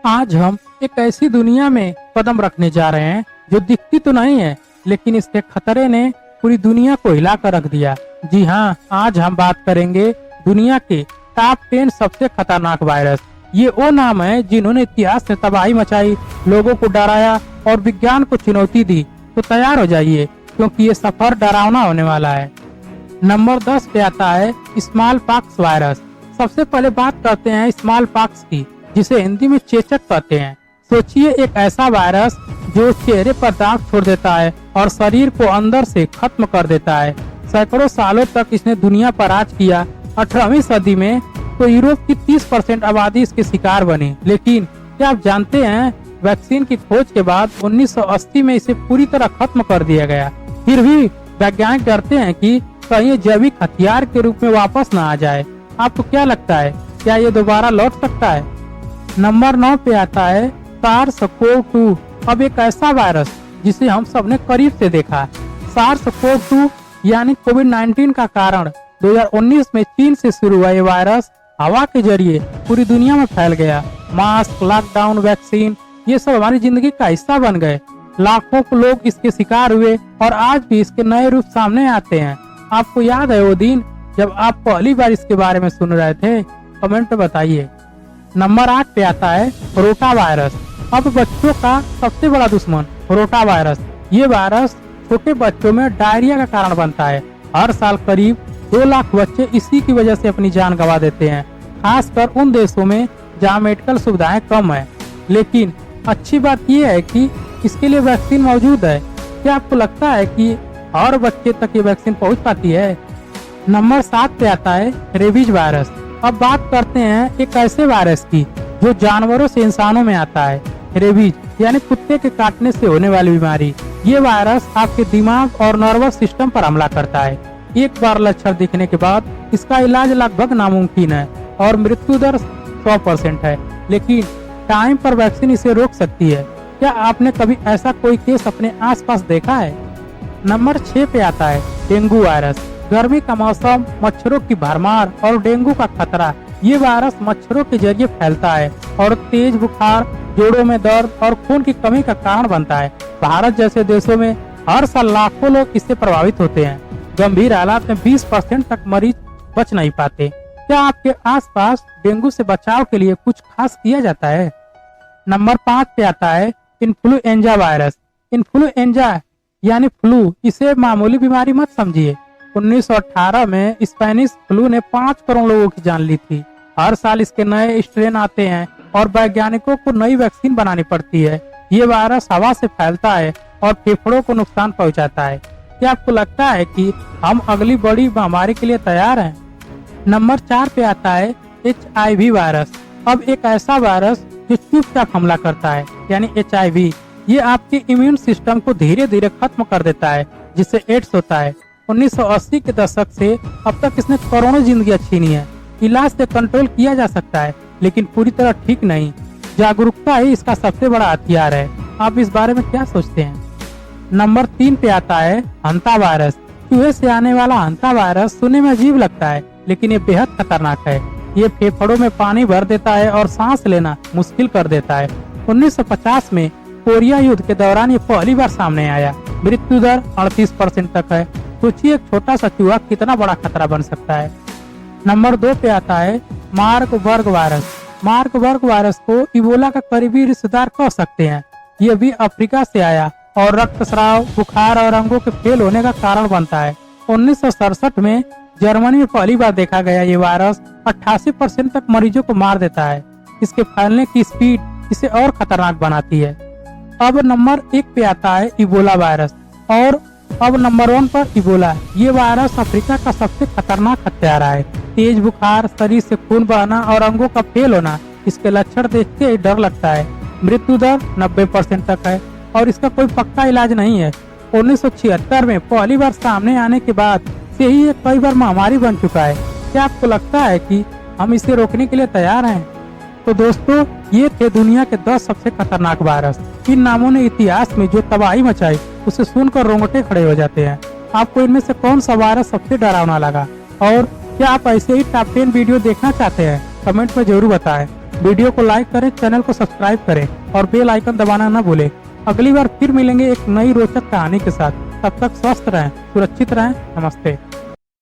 आज हम एक ऐसी दुनिया में कदम रखने जा रहे हैं जो दिखती तो नहीं है, लेकिन इसके खतरे ने पूरी दुनिया को हिला कर रख दिया। जी हाँ, आज हम बात करेंगे दुनिया के टॉप 10 सबसे खतरनाक वायरस। ये वो नाम है जिन्होंने इतिहास में तबाही मचाई, लोगों को डराया और विज्ञान को चुनौती दी। तो तैयार हो जाइए, क्योंकि ये सफर डरावना होने वाला है। नंबर 10 पे आता है स्मॉल पॉक्स वायरस। सबसे पहले बात करते हैं स्मॉल पॉक्स की, जिसे हिंदी में चेचक कहते हैं। सोचिए, एक ऐसा वायरस जो चेहरे पर दाग छोड़ देता है और शरीर को अंदर से खत्म कर देता है। सैकड़ों सालों तक इसने दुनिया पर राज किया। 18वीं सदी में तो यूरोप की 30% आबादी इसके शिकार बनी। लेकिन क्या आप जानते हैं, वैक्सीन की खोज के बाद 1980 में इसे पूरी तरह खत्म कर दिया गया। फिर भी वैज्ञानिक डरते हैं कि कहीं ये जैविक हथियार के रूप में वापस न आ जाए। आपको क्या लगता है, क्या ये दोबारा लौट सकता है? नंबर 9 पे आता है SARS-CoV-2। अब एक ऐसा वायरस जिसे हम सबने करीब से देखा। SARS-CoV-2 यानी कोविड-19 का कारण 2019 में चीन से शुरू हुआ ये वायरस हवा के जरिए पूरी दुनिया में फैल गया। मास्क, लॉकडाउन, वैक्सीन, ये सब हमारी जिंदगी का हिस्सा बन गए। लाखों लोग इसके शिकार हुए और आज भी इसके नए रूप सामने आते हैं। आपको याद है वो दिन जब आप पहली बार इसके बारे में सुन रहे थे? कमेंट में बताइए। नंबर 8 पे आता है रोटा वायरस। अब बच्चों का सबसे बड़ा दुश्मन रोटा वायरस। ये वायरस छोटे बच्चों में डायरिया का कारण बनता है। हर साल करीब 2 लाख बच्चे इसी की वजह से अपनी जान गंवा देते हैं, खासकर उन देशों में जहाँ मेडिकल सुविधाएं कम है। लेकिन अच्छी बात यह है कि इसके लिए वैक्सीन मौजूद है। क्या आपको लगता है कि हर बच्चे तक ये वैक्सीन पहुंच पाती है? नंबर 7 पे आता है रेबीज वायरस। अब बात करते हैं एक ऐसे वायरस की जो जानवरों से इंसानों में आता है। रेबीज यानी कुत्ते के काटने से होने वाली बीमारी। ये वायरस आपके दिमाग और नर्वस सिस्टम पर हमला करता है। एक बार लक्षण दिखने के बाद इसका इलाज लगभग नामुमकिन है और मृत्यु दर 100% है। लेकिन टाइम पर वैक्सीन इसे रोक सकती है। क्या आपने कभी ऐसा कोई केस अपने आसपास देखा है? नंबर 6 पे आता है डेंगू वायरस। गर्मी का मौसम, मच्छरों की भरमार और डेंगू का खतरा। ये वायरस मच्छरों के जरिए फैलता है और तेज बुखार, जोड़ों में दर्द और खून की कमी का कारण बनता है। भारत जैसे देशों में हर साल लाखों लोग इससे प्रभावित होते हैं। गंभीर हालात में 20% तक मरीज बच नहीं पाते। क्या आपके आसपास डेंगू से बचाव के लिए कुछ खास किया जाता है? नंबर 5 पे आता है इन्फ्लुएंजा वायरस। इन्फ्लुएंजा यानी फ्लू, इसे मामूली बीमारी मत समझिए। 1918 में स्पेनिश फ्लू ने 5 करोड़ लोगों की जान ली थी। हर साल इसके नए स्ट्रेन आते हैं और वैज्ञानिकों को नई वैक्सीन बनानी पड़ती है। ये वायरस हवा से फैलता है और फेफड़ों को नुकसान पहुंचाता है। क्या आपको लगता है कि हम अगली बड़ी महामारी के लिए तैयार हैं? नंबर 4 पे आता है HIV वायरस। अब एक ऐसा वायरस जो चुपचाप हमला करता है, यानी HIV। ये आपके इम्यून सिस्टम को धीरे धीरे खत्म कर देता है, जिससे एड्स होता है। 1980 के दशक से अब तक इसने करोड़ों जिंदगियां छीनी है। इलाज से कंट्रोल किया जा सकता है, लेकिन पूरी तरह ठीक नहीं। जागरूकता ही इसका सबसे बड़ा हथियार है। आप इस बारे में क्या सोचते हैं? नंबर 3 पे आता है हंता वायरस। चूहे से आने वाला हंता वायरस सुनने में अजीब लगता है, लेकिन ये बेहद खतरनाक है। ये फेफड़ों में पानी भर देता है और सांस लेना मुश्किल कर देता है। 1950 में कोरिया युद्ध के दौरान ये पहली बार सामने आया। मृत्यु दर 38% तक है। सोचिए, एक छोटा सा चूहा कितना बड़ा खतरा बन सकता है। नंबर 2 पे आता है मार्बर्ग वायरस। मार्बर्ग वायरस को इबोला का करीबी रिश्तेदार कह सकते हैं। ये भी अफ्रीका से आया और रक्तस्राव, बुखार और अंगों के फेल होने का कारण बनता है। 1967 में जर्मनी में पहली बार देखा गया। ये वायरस 88% तक मरीजों को मार देता है। इसके फैलने की स्पीड इसे और खतरनाक बनाती है। अब नंबर 1 पे आता है इबोला वायरस और अब नंबर 1 पर इबोला। ये वायरस अफ्रीका का सबसे खतरनाक हत्यारा है। तेज बुखार, शरीर से खून बहना और अंगों का फेल होना, इसके लक्षण देखते ही डर लगता है। मृत्यु दर 90% तक है और इसका कोई पक्का इलाज नहीं है। 1976 में पहली बार सामने आने के बाद से ही ये कई बार महामारी बन चुका है। क्या आपको लगता है कि हम इसे रोकने के लिए तैयार हैं? तो दोस्तों, ये थे दुनिया के 10 सबसे खतरनाक वायरस। इन नामों ने इतिहास में जो तबाही मचाई, उसे सुनकर रोंगटे खड़े हो जाते हैं। आपको इनमें से कौन सा वायरस सबसे डरावना लगा? और क्या आप ऐसे ही टॉप 10 वीडियो देखना चाहते हैं? कमेंट में जरूर बताएं। वीडियो को लाइक करें, चैनल को सब्सक्राइब करें और बेल आइकन दबाना न भूलें। अगली बार फिर मिलेंगे एक नई रोचक कहानी के साथ। तब तक स्वस्थ रहें, सुरक्षित रहें। नमस्ते।